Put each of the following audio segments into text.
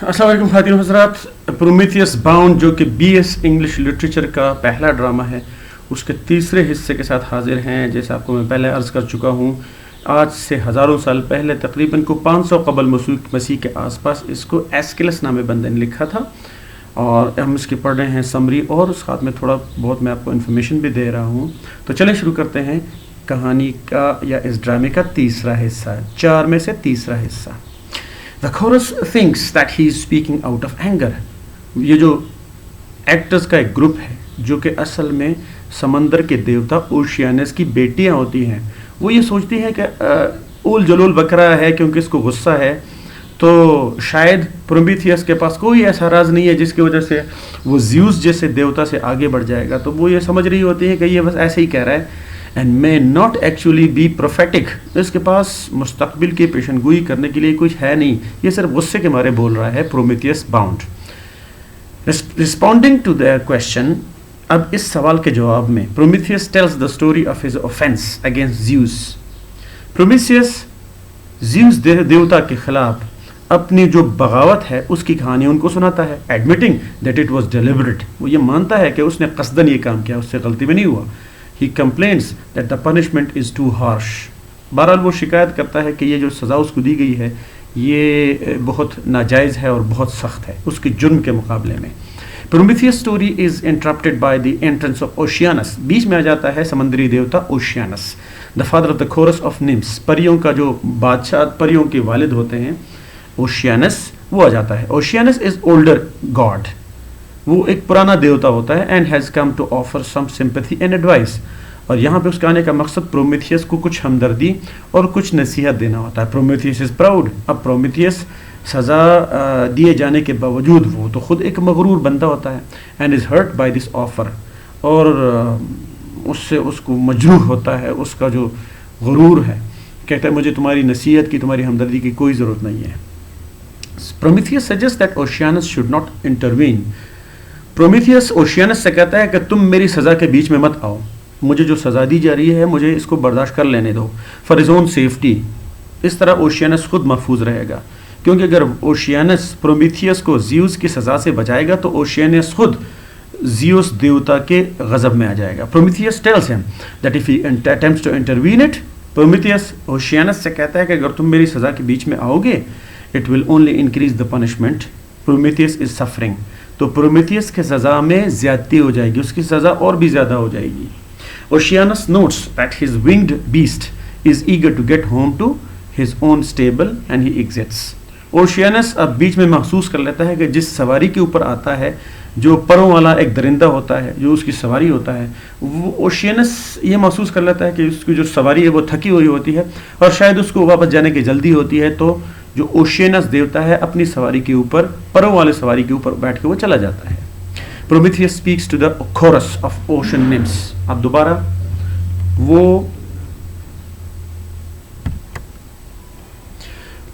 अस्सलाम वालेकुम ख़ातिन हज़रात, Prometheus bound जो कि BS इंग्लिश लिटरेचर का पहला ड्रामा है, उसके तीसरे हिस्से के साथ हाजिर हैं। जैसे आपको मैं पहले अर्ज़ कर चुका हूँ, आज से हज़ारों साल पहले तकरीबन को 500 कबल मसीह के आसपास इसको एस्किलस नामे बंदे ने लिखा था और हम इसकी पढ़ रहे हैं समरी और साथ में थोड़ा बहुत मैं आपको इन्फॉर्मेशन भी दे रहा हूँ। तो चलें शुरू करते हैं कहानी का या इस ड्रामे का तीसरा हिस्सा, 4 में से तीसरा हिस्सा। The chorus thinks that he is speaking out of anger. ये जो एक्टर्स का एक ग्रुप है जो कि असल में समंदर के देवता ओशियानस की बेटियां होती हैं, वो ये सोचती हैं कि उल जलूल बकरा है क्योंकि इसको गुस्सा है, तो शायद प्रोमीथियस के पास कोई ऐसा राज नहीं है जिसकी वजह से वो ज़्यूस जैसे देवता से आगे बढ़ जाएगा। तो वो ये समझ रही होती है कि ये बस ऐसे ही कह रहा है and may not actually be prophetic. इसके पास मुस्तकबिल की पेशनगोई करने के लिए कुछ है नहीं, ये सिर्फ गुस्से के मारे बोल रहा है। Prometheus bound responding to their question, अब इस सवाल के जवाब में Prometheus tells the story of his offense against Zeus. Prometheus Zeus देवता के खिलाफ अपनी जो बगावत है उसकी कहानी उनको सुनाता है, admitting that it was deliberate. वो ये मानता है कि उसने कस्दन ये काम किया, उससे गलती में नहीं हुआ। He complains that the punishment is too harsh. बहरहाल वो शिकायत करता है कि ये जो सज़ा उसको दी गई है ये बहुत नाजायज़ है और बहुत सख्त है उसके जुर्म के मुकाबले में। Prometheus story is interrupted by the entrance of Oceanus. बीच में आ जाता है समंदरी देवता Oceanus, the father of the chorus of nymphs. परियों का जो बादशाह, परियों के वालिद होते हैं Oceanus, वो आ जाता है। Oceanus is older god. वो एक पुराना देवता होता है and has come to offer some sympathy and advice. और यहाँ पे उसके आने का मकसद प्रोमीथियस को कुछ हमदर्दी और कुछ नसीहत देना होता है। Prometheus is proud. अब प्रोमीथियस सज़ा दिए जाने के बावजूद वो तो ख़ुद एक मगरूर बंदा होता है and is hurt by this offer, और उससे उसको मजरूह होता है, उसका जो गुरूर है। कहता है मुझे तुम्हारी नसीहत की, तुम्हारी हमदर्दी की कोई ज़रूरत नहीं है। Prometheus suggest that Oceanus should not intervene. Prometheus Oceanus से कहता है कि तुम मेरी सज़ा के बीच में मत आओ, मुझे जो सज़ा दी जा रही है मुझे इसको बर्दाश्त कर लेने दो, फॉर हिज ओन सेफ्टी। इस तरह ओशियानस खुद महफूज रहेगा, क्योंकि अगर ओशियानस प्रोमीथियस को ज़्यूस की सज़ा से बचाएगा तो ओशियानस खुद ज़्यूस देवता के गज़ब में आ जाएगा। Prometheus tells him that if he attempts to intervene it, Prometheus Oceanus से कहता है कि अगर तुम मेरी सज़ा के बीच में आओगे, it will only increase the punishment. Prometheus is suffering, तो प्रोमीथियस के सज़ा में ज़्यादती हो जाएगी, उसकी सज़ा और भी ज़्यादा हो जाएगी। Oceanus notes that his winged beast is eager to get home to his own stable and he exits. Oceanus अब बीच में महसूस कर लेता है कि जिस सवारी के ऊपर आता है, जो परों वाला एक दरिंदा होता है जो उसकी सवारी होता है, वो ओशियानस ये महसूस कर लेता है कि उसकी जो सवारी है वो थकी हुई होती है और शायद उसको वापस जाने की जल्दी होती है। तो जो ओशियानस देवता है अपनी सवारी के ऊपर, परों वाले सवारी के ऊपर बैठ के वो चला जाता है। Prometheus speaks to the chorus of ocean nymphs. अब दोबारा वो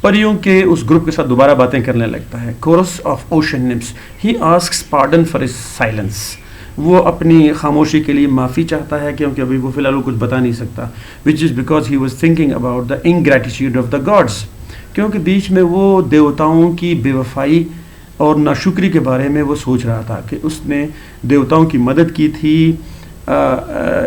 परियों के उस ग्रुप के साथ दोबारा बातें करने लगता है। Chorus of ocean nymphs, he asks pardon for his silence. वो अपनी खामोशी के लिए माफ़ी चाहता है क्योंकि अभी वो फिलहाल कुछ बता नहीं सकता। Which is because he was thinking about the ingratitude of the gods, क्योंकि बीच में वो देवताओं की बेवफाई और नाशुक्री के बारे में वो सोच रहा था कि उसने देवताओं की मदद की थी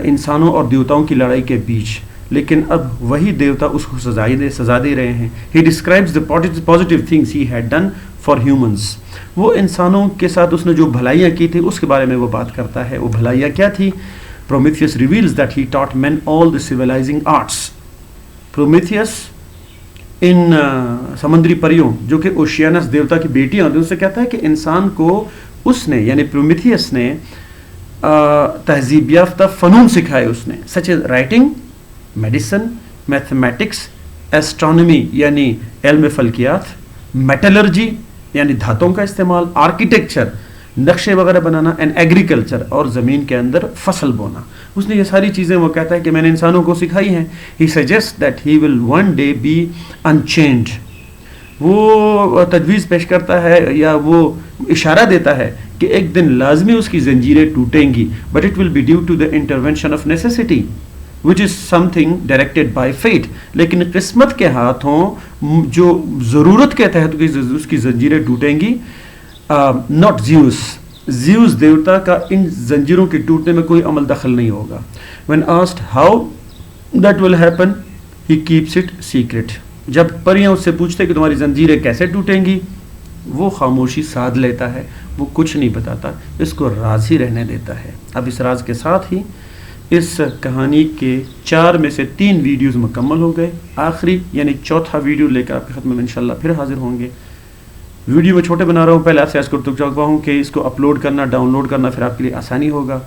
इंसानों और देवताओं की लड़ाई के बीच, लेकिन अब वही देवता उसको सज़ा दे रहे हैं। He describes the positive things he had done for humans. वो इंसानों के साथ उसने जो भलाइयाँ की थी उसके बारे में वो बात करता है। वो भलाइयाँ क्या थी? Prometheus reveals that he taught man all the civilising arts. Prometheus इन समुद्री परियों जो कि ओशियानस देवता की बेटियां होती हैं उससे कहता है कि इंसान को उसने यानी प्रोमीथियस ने तहजीब याफ्ता फ़नून सिखाए उसने, such as writing, medicine, mathematics, astronomy यानी इल्म फल्कियात, मेटलर्जी यानी धातुओं का इस्तेमाल, आर्किटेक्चर नक्शे वगैरह बनाना, एंड एग्रीकल्चर और ज़मीन के अंदर फसल बोना। उसने ये सारी चीज़ें वो कहता है कि मैंने इंसानों को सिखाई हैं। He suggest that he will one day be unchanged. वो तजवीज़ पेश करता है या वो इशारा देता है कि एक दिन लाजमी उसकी जंजीरें टूटेंगी, but it will be due to the intervention of necessity. which is something directed by fate. لیکن قسمت کے ہاتھوں جو ضرورت کے تحت اس کی زنجیریں ٹوٹیں گی. not زیوس دیوتا کا ان زنجیروں کے ٹوٹنے میں کوئی عمل دخل نہیں ہوگا. when asked how that will happen he keeps it secret. جب پریاں اس سے پوچھتے کہ تمہاری زنجیریں کیسے ٹوٹیں گی, وہ خاموشی سادھ لیتا ہے, وہ کچھ نہیں بتاتا, اس کو راز ہی رہنے دیتا ہے. اب اس راز کے ساتھ ہی اس کہانی کے 4 میں سے 3 ویڈیوز مکمل ہو گئے. آخری یعنی چوتھا ویڈیو لے کر آپ کی خدمت میں انشاءاللہ پھر حاضر ہوں گے. ویڈیو میں چھوٹے بنا رہا ہوں, پہلے آپ سے عرض کرتا چاہتا ہوں کہ اس کو اپلوڈ کرنا, ڈاؤن لوڈ کرنا پھر آپ کے لیے آسانی ہوگا.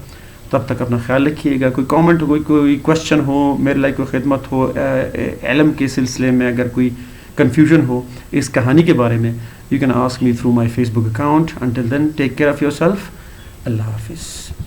تب تک اپنا خیال رکھیے گا. کوئی کامنٹ ہو, کوئی کویشچن ہو, میرے لائک کوئی خدمت ہو, علم کے سلسلے میں اگر کوئی کنفیوژن ہو اس کہانی کے بارے میں, you can ask me through my Facebook account. Until then, take care of yourself. اللہ حافظ.